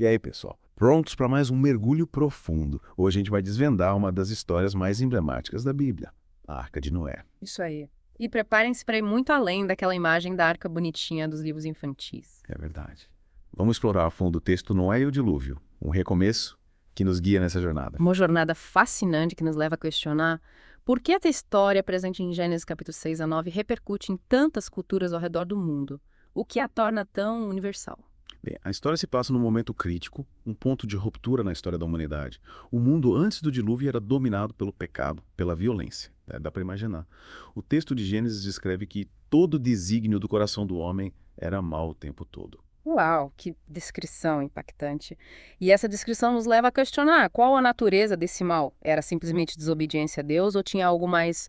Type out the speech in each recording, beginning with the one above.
E aí, pessoal? Prontos para mais um mergulho profundo? Hoje a gente vai desvendar uma das histórias mais emblemáticas da Bíblia, a Arca de Noé. Isso aí. E preparem-se para ir muito além daquela imagem da arca bonitinha dos livros infantis. É verdade. Vamos explorar a fundo o texto Noé e o Dilúvio, um recomeço que nos guia nessa jornada. Uma jornada fascinante que nos leva a questionar por que essa história presente em Gênesis capítulo 6 a 9 repercute em tantas culturas ao redor do mundo, o que a torna tão universal. Bem, a história se passa num momento crítico, um ponto de ruptura na história da humanidade. O mundo antes do dilúvio era dominado pelo pecado, pela violência. Dá para imaginar. O texto de Gênesis descreve que todo desígnio do coração do homem era mau o tempo todo. Uau, que descrição impactante. E essa descrição nos leva a questionar qual a natureza desse mal. Era simplesmente desobediência a Deus ou tinha algo mais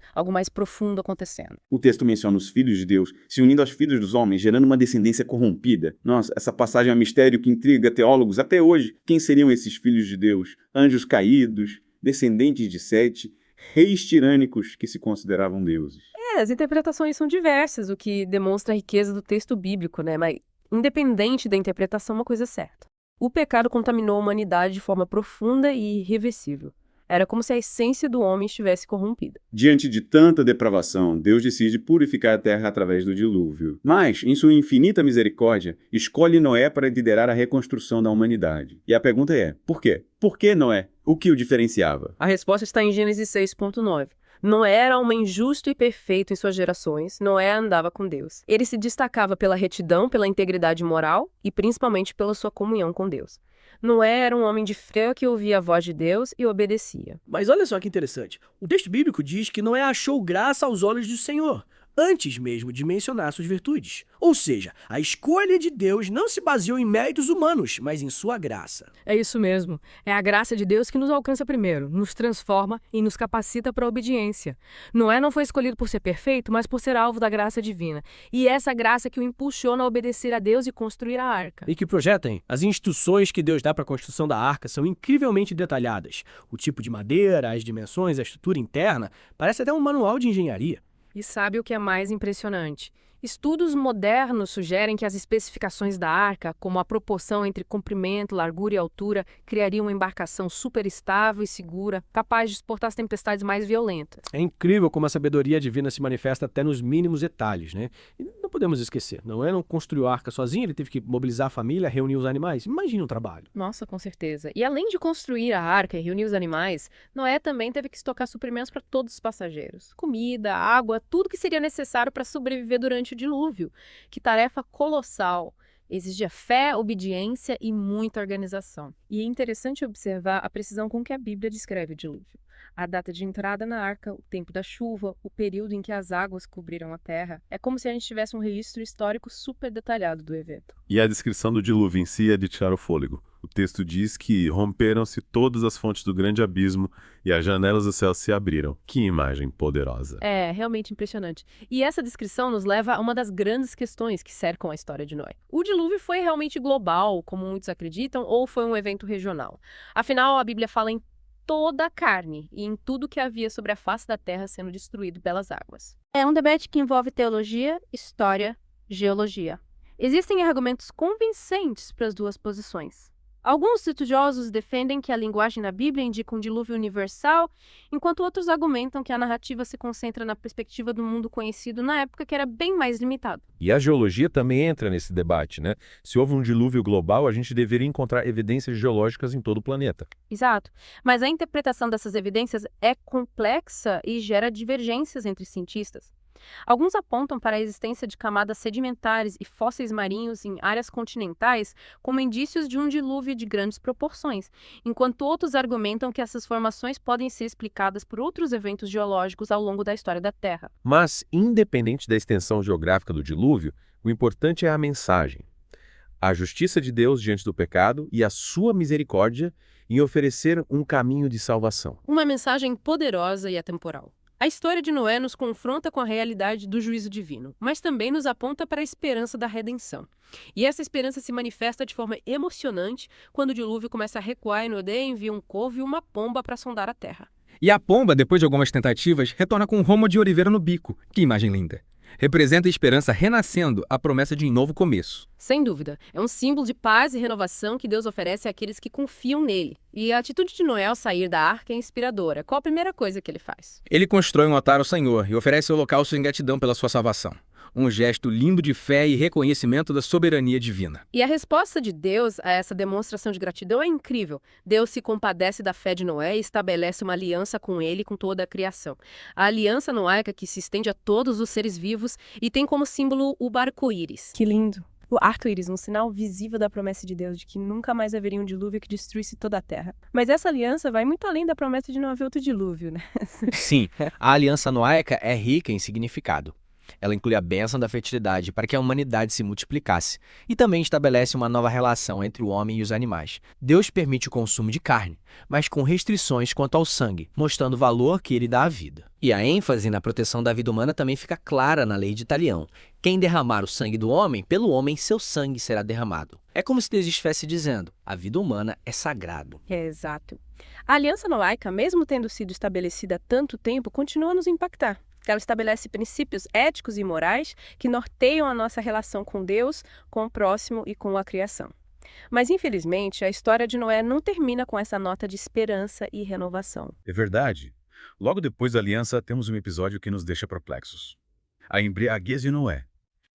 profundo acontecendo? O texto menciona os filhos de Deus se unindo aos filhos dos homens, gerando uma descendência corrompida. Nossa, essa passagem é um mistério que intriga teólogos até hoje. Quem seriam esses filhos de Deus? Anjos caídos, descendentes de Sete, reis tirânicos que se consideravam deuses. As interpretações são diversas, o que demonstra a riqueza do texto bíblico, né? Mas independente da interpretação, uma coisa é certa. O pecado contaminou a humanidade de forma profunda e irreversível. Era como se a essência do homem estivesse corrompida. Diante de tanta depravação, Deus decide purificar a terra através do dilúvio. Mas, em sua infinita misericórdia, escolhe Noé para liderar a reconstrução da humanidade. E a pergunta é, por quê? Por que Noé? O que o diferenciava? A resposta está em Gênesis 6.9. Noé era homem justo e perfeito em suas gerações. Noé andava com Deus. Ele se destacava pela retidão, pela integridade moral e principalmente pela sua comunhão com Deus. Noé era um homem de fé que ouvia a voz de Deus e obedecia. Mas olha só que interessante. O texto bíblico diz que Noé achou graça aos olhos do Senhor, antes mesmo de mencionar suas virtudes. Ou seja, a escolha de Deus não se baseou em méritos humanos, mas em sua graça. É isso mesmo. É a graça de Deus que nos alcança primeiro, nos transforma e nos capacita para a obediência. Noé não foi escolhido por ser perfeito, mas por ser alvo da graça divina. E essa graça que o impulsiona a obedecer a Deus e construir a arca. E que projetem, as instruções que Deus dá para a construção da arca são incrivelmente detalhadas. O tipo de madeira, as dimensões, a estrutura interna, parece até um manual de engenharia. E sabe o que é mais impressionante? Estudos modernos sugerem que as especificações da arca, como a proporção entre comprimento, largura e altura, criariam uma embarcação super estável e segura, capaz de suportar as tempestades mais violentas. É incrível como a sabedoria divina se manifesta até nos mínimos detalhes, né? E não podemos esquecer, Noé não construiu a arca sozinho, ele teve que mobilizar a família, reunir os animais. Imagina o trabalho. Nossa, com certeza. E além de construir a arca e reunir os animais, Noé também teve que estocar suprimentos para todos os passageiros. Comida, água, tudo que seria necessário para sobreviver durante o dilúvio. Que tarefa colossal! Exigia fé, obediência e muita organização. E é interessante observar a precisão com que a Bíblia descreve o dilúvio. A data de entrada na arca, o tempo da chuva, o período em que as águas cobriram a terra. É como se a gente tivesse um registro histórico super detalhado do evento. E a descrição do dilúvio em si é de tirar o fôlego. O texto diz que romperam-se todas as fontes do grande abismo e as janelas do céu se abriram. Que imagem poderosa. É, realmente impressionante. E essa descrição nos leva a uma das grandes questões que cercam a história de Noé. O dilúvio foi realmente global, como muitos acreditam, ou foi um evento regional? Afinal, a Bíblia fala em toda a carne e em tudo que havia sobre a face da terra sendo destruído pelas águas. É um debate que envolve teologia, história, geologia. Existem argumentos convincentes para as duas posições. Alguns estudiosos defendem que a linguagem da Bíblia indica um dilúvio universal, enquanto outros argumentam que a narrativa se concentra na perspectiva do mundo conhecido na época, que era bem mais limitado. E a geologia também entra nesse debate, né? Se houve um dilúvio global, a gente deveria encontrar evidências geológicas em todo o planeta. Exato. Mas a interpretação dessas evidências é complexa e gera divergências entre cientistas. Alguns apontam para a existência de camadas sedimentares e fósseis marinhos em áreas continentais como indícios de um dilúvio de grandes proporções, enquanto outros argumentam que essas formações podem ser explicadas por outros eventos geológicos ao longo da história da Terra. Mas, independente da extensão geográfica do dilúvio, o importante é a mensagem. A justiça de Deus diante do pecado e a sua misericórdia em oferecer um caminho de salvação. Uma mensagem poderosa e atemporal. A história de Noé nos confronta com a realidade do juízo divino, mas também nos aponta para a esperança da redenção. E essa esperança se manifesta de forma emocionante quando o dilúvio começa a recuar e Noé envia um corvo e uma pomba para sondar a terra. E a pomba, depois de algumas tentativas, retorna com um ramo de oliveira no bico. Que imagem linda! Representa a esperança renascendo, a promessa de um novo começo. Sem dúvida, é um símbolo de paz e renovação que Deus oferece àqueles que confiam nele. E a atitude de Noé ao sair da arca é inspiradora. Qual a primeira coisa que ele faz? Ele constrói um altar ao Senhor e oferece o holocausto em gratidão pela sua salvação. Um gesto lindo de fé e reconhecimento da soberania divina. E a resposta de Deus a essa demonstração de gratidão é incrível. Deus se compadece da fé de Noé e estabelece uma aliança com ele e com toda a criação. A aliança noaica que se estende a todos os seres vivos e tem como símbolo o arco-íris. Que lindo. O arco-íris, um sinal visível da promessa de Deus de que nunca mais haveria um dilúvio que destruísse toda a terra. Mas essa aliança vai muito além da promessa de não haver outro dilúvio, né? Sim, a aliança noaica é rica em significado. Ela inclui a bênção da fertilidade para que a humanidade se multiplicasse e também estabelece uma nova relação entre o homem e os animais. Deus permite o consumo de carne, mas com restrições quanto ao sangue, mostrando o valor que ele dá à vida. E a ênfase na proteção da vida humana também fica clara na lei de Italião. Quem derramar o sangue do homem, pelo homem seu sangue será derramado. É como se Deus estivesse dizendo, a vida humana é sagrado. É, exato. A aliança noaica, mesmo tendo sido estabelecida há tanto tempo, continua a nos impactar. Ela estabelece princípios éticos e morais que norteiam a nossa relação com Deus, com o próximo e com a criação. Mas, infelizmente, a história de Noé não termina com essa nota de esperança e renovação. É verdade. Logo depois da aliança, temos um episódio que nos deixa perplexos. A embriaguez de Noé.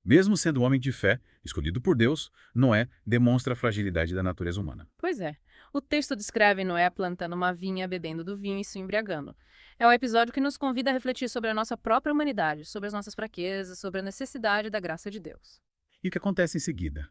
Mesmo sendo um homem de fé, escolhido por Deus, Noé demonstra a fragilidade da natureza humana. Pois é. O texto descreve Noé plantando uma vinha, bebendo do vinho e se embriagando. É um episódio que nos convida a refletir sobre a nossa própria humanidade, sobre as nossas fraquezas, sobre a necessidade da graça de Deus. E o que acontece em seguida?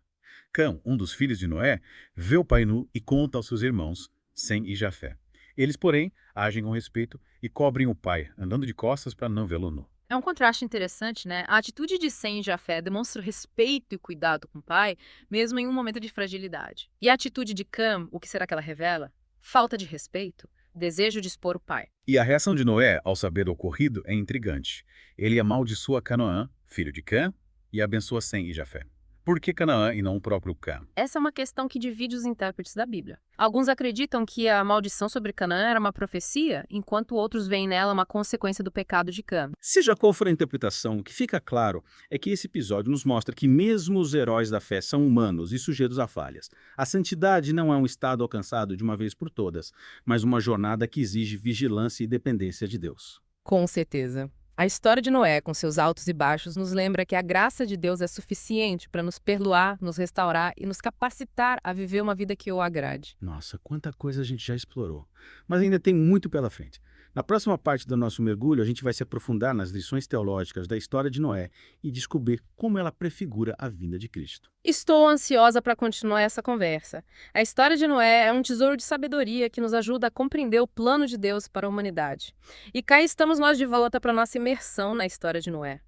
Cã, um dos filhos de Noé, vê o pai nu e conta aos seus irmãos, Sem e Jafé. Eles, porém, agem com respeito e cobrem o pai, andando de costas para não vê-lo nu. É um contraste interessante, né? A atitude de Sem e Jafé demonstra respeito e cuidado com o pai, mesmo em um momento de fragilidade. E a atitude de Cã, o que será que ela revela? Falta de respeito, desejo de expor o pai. E a reação de Noé, ao saber do ocorrido, é intrigante. Ele amaldiçoa Canaã, filho de Cã, e abençoa Sem e Jafé. Por que Canaã e não o próprio Cã? Essa é uma questão que divide os intérpretes da Bíblia. Alguns acreditam que a maldição sobre Canaã era uma profecia, enquanto outros veem nela uma consequência do pecado de Cã. Seja qual for a interpretação, o que fica claro é que esse episódio nos mostra que mesmo os heróis da fé são humanos e sujeitos a falhas. A santidade não é um estado alcançado de uma vez por todas, mas uma jornada que exige vigilância e dependência de Deus. Com certeza. A história de Noé, com seus altos e baixos, nos lembra que a graça de Deus é suficiente para nos perdoar, nos restaurar e nos capacitar a viver uma vida que o agrade. Nossa, quanta coisa a gente já explorou. Mas ainda tem muito pela frente. Na próxima parte do nosso mergulho, a gente vai se aprofundar nas lições teológicas da história de Noé e descobrir como ela prefigura a vinda de Cristo. Estou ansiosa para continuar essa conversa. A história de Noé é um tesouro de sabedoria que nos ajuda a compreender o plano de Deus para a humanidade. E cá estamos nós de volta para a nossa imersão na história de Noé.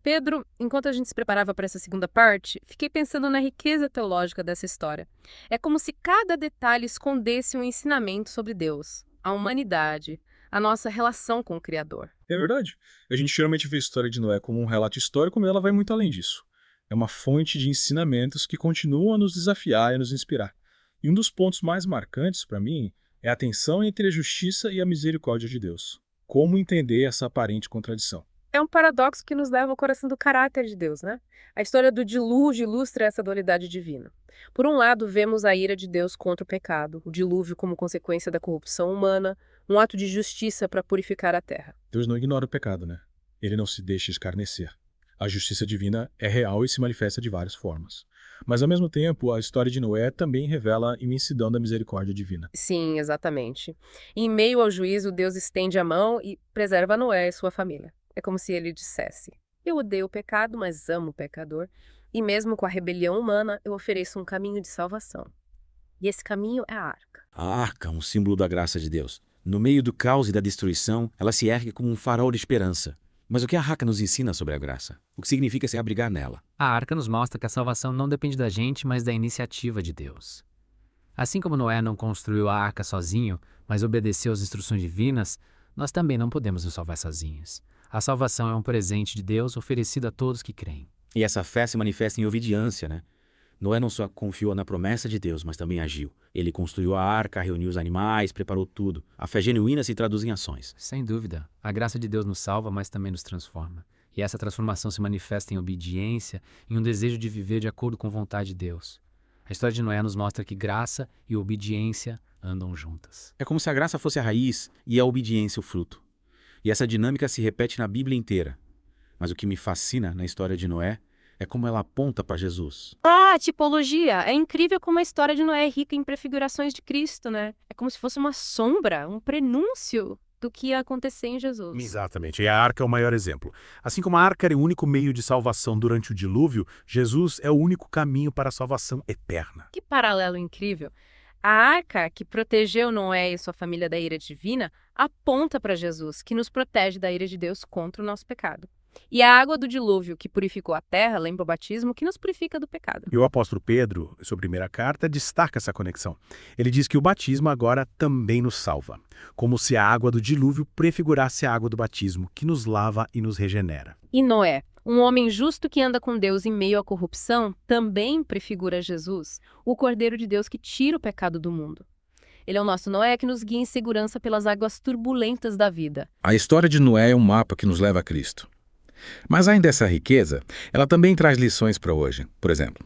Pedro, enquanto a gente se preparava para essa segunda parte, fiquei pensando na riqueza teológica dessa história. É como se cada detalhe escondesse um ensinamento sobre Deus, a humanidade, a nossa relação com o Criador. É verdade. A gente geralmente vê a história de Noé como um relato histórico, mas ela vai muito além disso. É uma fonte de ensinamentos que continuam a nos desafiar e a nos inspirar. E um dos pontos mais marcantes, para mim, é a tensão entre a justiça e a misericórdia de Deus. Como entender essa aparente contradição? É um paradoxo que nos leva ao coração do caráter de Deus, né? A história do dilúvio ilustra essa dualidade divina. Por um lado, vemos a ira de Deus contra o pecado, o dilúvio como consequência da corrupção humana, um ato de justiça para purificar a terra. Deus não ignora o pecado, né? Ele não se deixa escarnecer. A justiça divina é real e se manifesta de várias formas. Mas, ao mesmo tempo, a história de Noé também revela a imensidão da misericórdia divina. Sim, exatamente. Em meio ao juízo, Deus estende a mão e preserva Noé e sua família. É como se ele dissesse: eu odeio o pecado, mas amo o pecador. E mesmo com a rebelião humana, eu ofereço um caminho de salvação. E esse caminho é a arca. A arca, um símbolo da graça de Deus. No meio do caos e da destruição, ela se ergue como um farol de esperança. Mas o que a arca nos ensina sobre a graça? O que significa se abrigar nela? A arca nos mostra que a salvação não depende da gente, mas da iniciativa de Deus. Assim como Noé não construiu a arca sozinho, mas obedeceu às instruções divinas, nós também não podemos nos salvar sozinhos. A salvação é um presente de Deus oferecido a todos que creem. E essa fé se manifesta em obediência, né? Noé não só confiou na promessa de Deus, mas também agiu. Ele construiu a arca, reuniu os animais, preparou tudo. A fé genuína se traduz em ações. Sem dúvida. A graça de Deus nos salva, mas também nos transforma. E essa transformação se manifesta em obediência, em um desejo de viver de acordo com a vontade de Deus. A história de Noé nos mostra que graça e obediência andam juntas. É como se a graça fosse a raiz e a obediência o fruto. E essa dinâmica se repete na Bíblia inteira. Mas o que me fascina na história de Noé é como ela aponta para Jesus. Ah, tipologia! É incrível como a história de Noé é rica em prefigurações de Cristo, né? É como se fosse uma sombra, um prenúncio do que ia acontecer em Jesus. Exatamente, e a arca é o maior exemplo. Assim como a arca era o único meio de salvação durante o dilúvio, Jesus é o único caminho para a salvação eterna. Que paralelo incrível! A arca que protegeu Noé e sua família da ira divina aponta para Jesus, que nos protege da ira de Deus contra o nosso pecado. E a água do dilúvio que purificou a terra, lembra o batismo, que nos purifica do pecado. E o apóstolo Pedro, em sua primeira carta, destaca essa conexão. Ele diz que o batismo agora também nos salva, como se a água do dilúvio prefigurasse a água do batismo, que nos lava e nos regenera. E Noé, um homem justo que anda com Deus em meio à corrupção, também prefigura Jesus, o Cordeiro de Deus que tira o pecado do mundo. Ele é o nosso Noé que nos guia em segurança pelas águas turbulentas da vida. A história de Noé é um mapa que nos leva a Cristo. Mas ainda essa riqueza, ela também traz lições para hoje. Por exemplo,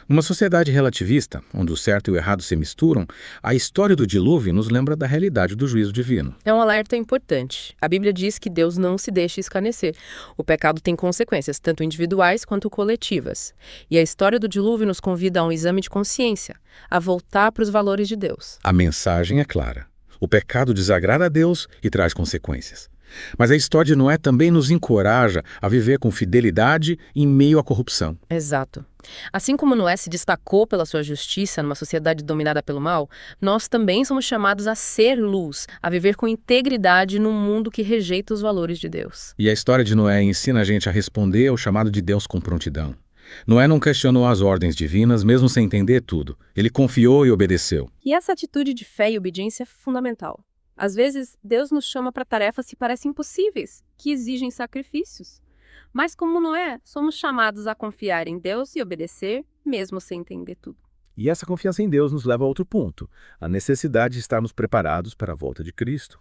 numa sociedade relativista, onde o certo e o errado se misturam, a história do dilúvio nos lembra da realidade do juízo divino. É um alerta importante. A Bíblia diz que Deus não se deixa escarnecer. O pecado tem consequências, tanto individuais quanto coletivas. E a história do dilúvio nos convida a um exame de consciência, a voltar para os valores de Deus. A mensagem é clara. O pecado desagrada a Deus e traz consequências. Mas a história de Noé também nos encoraja a viver com fidelidade em meio à corrupção. Exato. Assim como Noé se destacou pela sua justiça numa sociedade dominada pelo mal, nós também somos chamados a ser luz, a viver com integridade num mundo que rejeita os valores de Deus. E a história de Noé ensina a gente a responder ao chamado de Deus com prontidão. Noé não questionou as ordens divinas, mesmo sem entender tudo. Ele confiou e obedeceu. E essa atitude de fé e obediência é fundamental. Às vezes, Deus nos chama para tarefas que parecem impossíveis, que exigem sacrifícios. Mas como Noé, somos chamados a confiar em Deus e obedecer, mesmo sem entender tudo. E essa confiança em Deus nos leva a outro ponto, a necessidade de estarmos preparados para a volta de Cristo.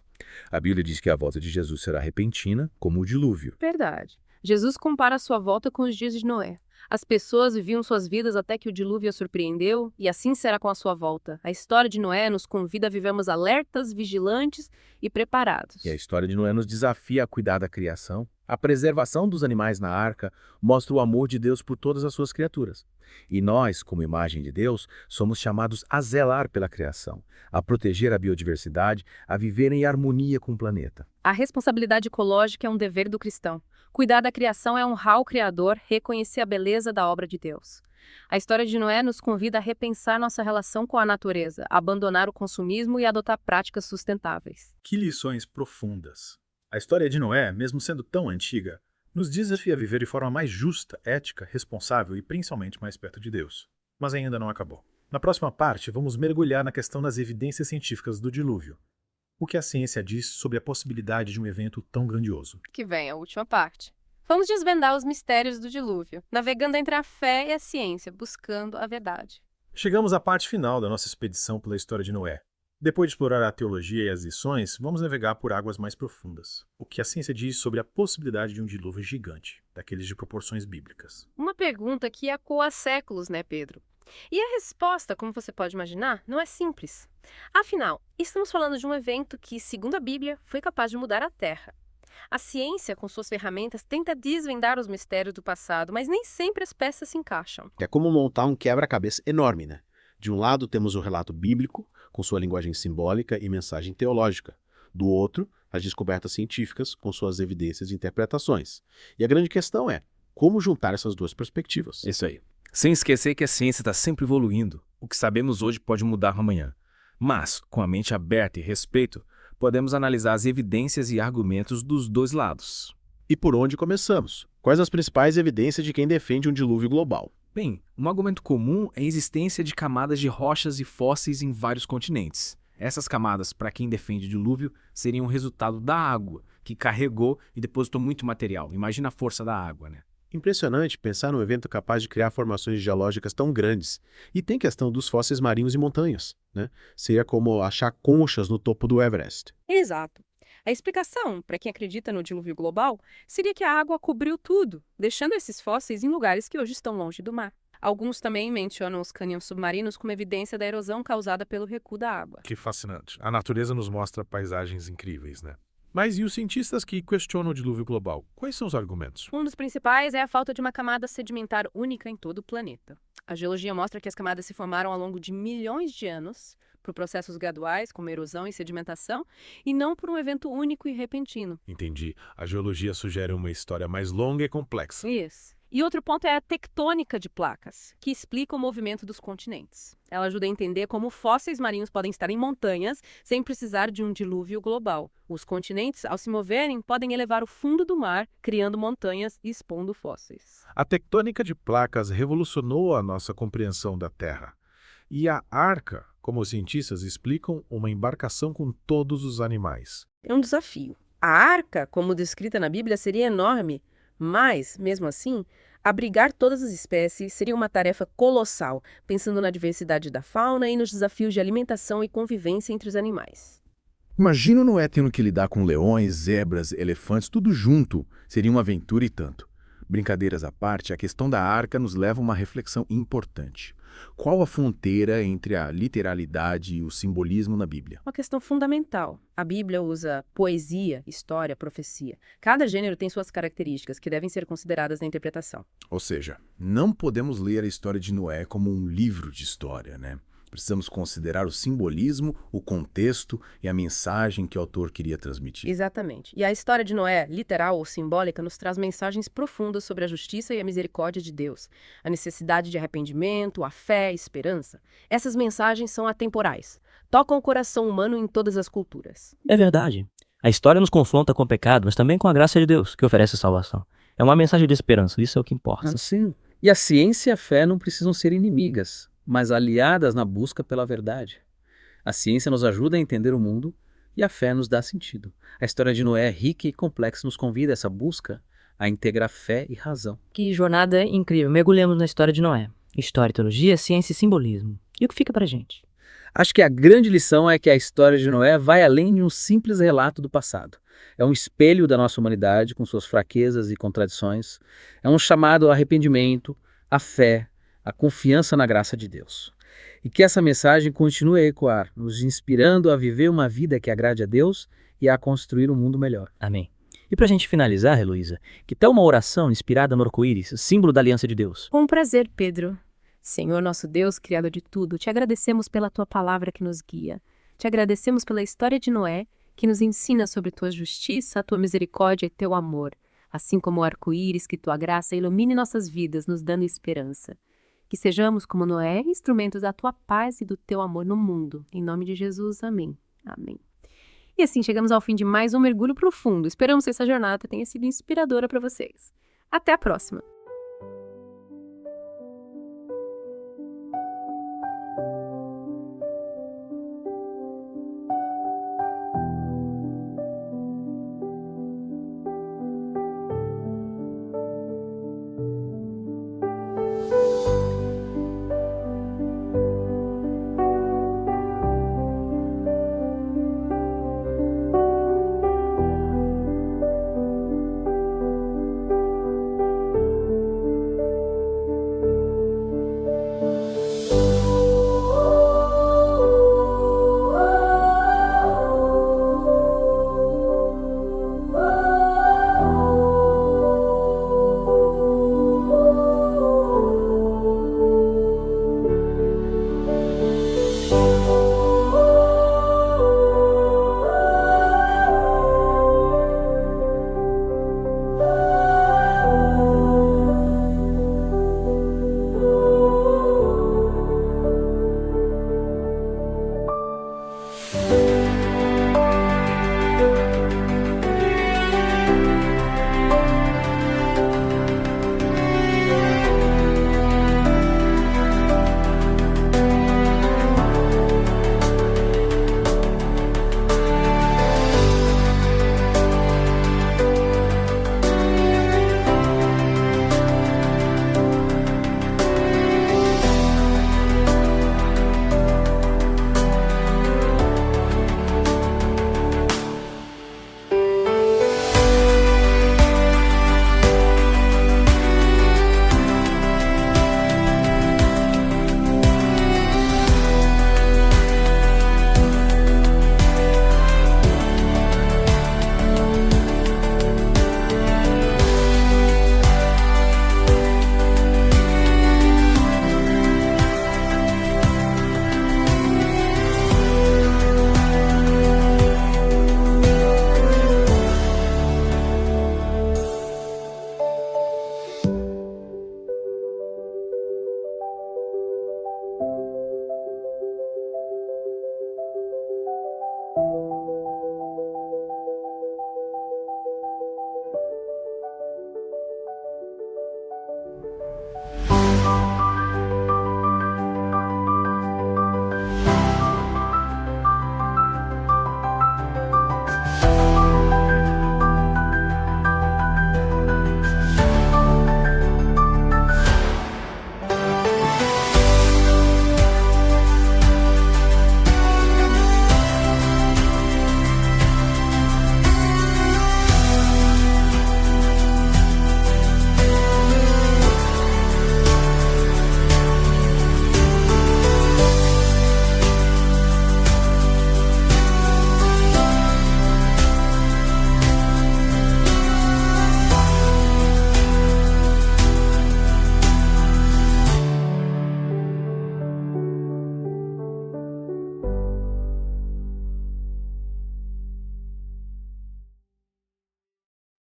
A Bíblia diz que a volta de Jesus será repentina, como o dilúvio. Verdade. Jesus compara a sua volta com os dias de Noé. As pessoas viviam suas vidas até que o dilúvio as surpreendeu, e assim será com a sua volta. A história de Noé nos convida a vivermos alertas, vigilantes e preparados. E a história de Noé nos desafia a cuidar da criação. A preservação dos animais na arca mostra o amor de Deus por todas as suas criaturas. E nós, como imagem de Deus, somos chamados a zelar pela criação, a proteger a biodiversidade, a viver em harmonia com o planeta. A responsabilidade ecológica é um dever do cristão. Cuidar da criação é honrar o Criador, reconhecer a beleza da obra de Deus. A história de Noé nos convida a repensar nossa relação com a natureza, abandonar o consumismo e adotar práticas sustentáveis. Que lições profundas! A história de Noé, mesmo sendo tão antiga, nos desafia a viver de forma mais justa, ética, responsável e principalmente mais perto de Deus. Mas ainda não acabou. Na próxima parte, vamos mergulhar na questão das evidências científicas do dilúvio. O que a ciência diz sobre a possibilidade de um evento tão grandioso. Que vem a última parte. Vamos desvendar os mistérios do dilúvio, navegando entre a fé e a ciência, buscando a verdade. Chegamos à parte final da nossa expedição pela história de Noé. Depois de explorar a teologia e as lições, vamos navegar por águas mais profundas. O que a ciência diz sobre a possibilidade de um dilúvio gigante, daqueles de proporções bíblicas. Uma pergunta que ecoa há séculos, né, Pedro? E a resposta, como você pode imaginar, não é simples. Afinal, estamos falando de um evento que, segundo a Bíblia, foi capaz de mudar a Terra. A ciência, com suas ferramentas, tenta desvendar os mistérios do passado, mas nem sempre as peças se encaixam. É como montar um quebra-cabeça enorme, né? De um lado temos o relato bíblico, com sua linguagem simbólica e mensagem teológica. Do outro, as descobertas científicas, com suas evidências e interpretações. E a grande questão é, como juntar essas duas perspectivas? Isso aí. Sem esquecer que a ciência está sempre evoluindo. O que sabemos hoje pode mudar amanhã. Mas, com a mente aberta e respeito, podemos analisar as evidências e argumentos dos dois lados. E por onde começamos? Quais as principais evidências de quem defende um dilúvio global? Bem, um argumento comum é a existência de camadas de rochas e fósseis em vários continentes. Essas camadas, para quem defende o dilúvio, seriam o resultado da água, que carregou e depositou muito material. Imagina a força da água, né? Impressionante pensar num evento capaz de criar formações geológicas tão grandes. E tem questão dos fósseis marinhos e montanhas, né? Seria como achar conchas no topo do Everest. Exato. A explicação, para quem acredita no dilúvio global, seria que a água cobriu tudo, deixando esses fósseis em lugares que hoje estão longe do mar. Alguns também mencionam os cânions submarinos como evidência da erosão causada pelo recuo da água. Que fascinante. A natureza nos mostra paisagens incríveis, né? Mas e os cientistas que questionam o dilúvio global? Quais são os argumentos? Um dos principais é a falta de uma camada sedimentar única em todo o planeta. A geologia mostra que as camadas se formaram ao longo de milhões de anos, por processos graduais, como erosão e sedimentação, e não por um evento único e repentino. Entendi. A geologia sugere uma história mais longa e complexa. Isso. E outro ponto é a tectônica de placas, que explica o movimento dos continentes. Ela ajuda a entender como fósseis marinhos podem estar em montanhas sem precisar de um dilúvio global. Os continentes, ao se moverem, podem elevar o fundo do mar, criando montanhas e expondo fósseis. A tectônica de placas revolucionou a nossa compreensão da Terra. E a Arca, como os cientistas explicam, uma embarcação com todos os animais. É um desafio. A arca, como descrita na Bíblia, seria enorme, mas, mesmo assim, abrigar todas as espécies seria uma tarefa colossal, pensando na diversidade da fauna e nos desafios de alimentação e convivência entre os animais. Imagina o Noé tendo que lidar com leões, zebras, elefantes, tudo junto. Seria uma aventura e tanto. Brincadeiras à parte, a questão da arca nos leva a uma reflexão importante. Qual a fronteira entre a literalidade e o simbolismo na Bíblia? Uma questão fundamental. A Bíblia usa poesia, história, profecia. Cada gênero tem suas características que devem ser consideradas na interpretação. Ou seja, não podemos ler a história de Noé como um livro de história, né? Precisamos considerar o simbolismo, o contexto e a mensagem que o autor queria transmitir. Exatamente. E a história de Noé, literal ou simbólica, nos traz mensagens profundas sobre a justiça e a misericórdia de Deus, a necessidade de arrependimento, a fé, a esperança. Essas mensagens são atemporais, tocam o coração humano em todas as culturas. É verdade. A história nos confronta com o pecado, mas também com a graça de Deus, que oferece salvação. É uma mensagem de esperança, isso é o que importa. Sim. E a ciência e a fé não precisam ser inimigas, mas aliadas na busca pela verdade. A ciência nos ajuda a entender o mundo e a fé nos dá sentido. A história de Noé é rica e complexa, nos convida a essa busca a integrar fé e razão. Que jornada incrível. Mergulhamos na história de Noé. História, teologia, ciência e simbolismo. E o que fica pra gente? Acho que a grande lição é que a história de Noé vai além de um simples relato do passado. É um espelho da nossa humanidade, com suas fraquezas e contradições. É um chamado ao arrependimento, à fé, a confiança na graça de Deus. E que essa mensagem continue a ecoar, nos inspirando a viver uma vida que agrade a Deus e a construir um mundo melhor. Amém. E pra gente finalizar, Heloísa, que tal uma oração inspirada no arco-íris, símbolo da aliança de Deus? Com prazer, Pedro. Senhor nosso Deus, Criador de tudo, te agradecemos pela tua palavra que nos guia. Te agradecemos pela história de Noé, que nos ensina sobre tua justiça, tua misericórdia e teu amor, assim como o arco-íris, que tua graça ilumine nossas vidas, nos dando esperança. Que sejamos, como Noé, instrumentos da tua paz e do teu amor no mundo. Em nome de Jesus, amém. Amém. E assim chegamos ao fim de mais um mergulho profundo. Esperamos que essa jornada tenha sido inspiradora para vocês. Até a próxima!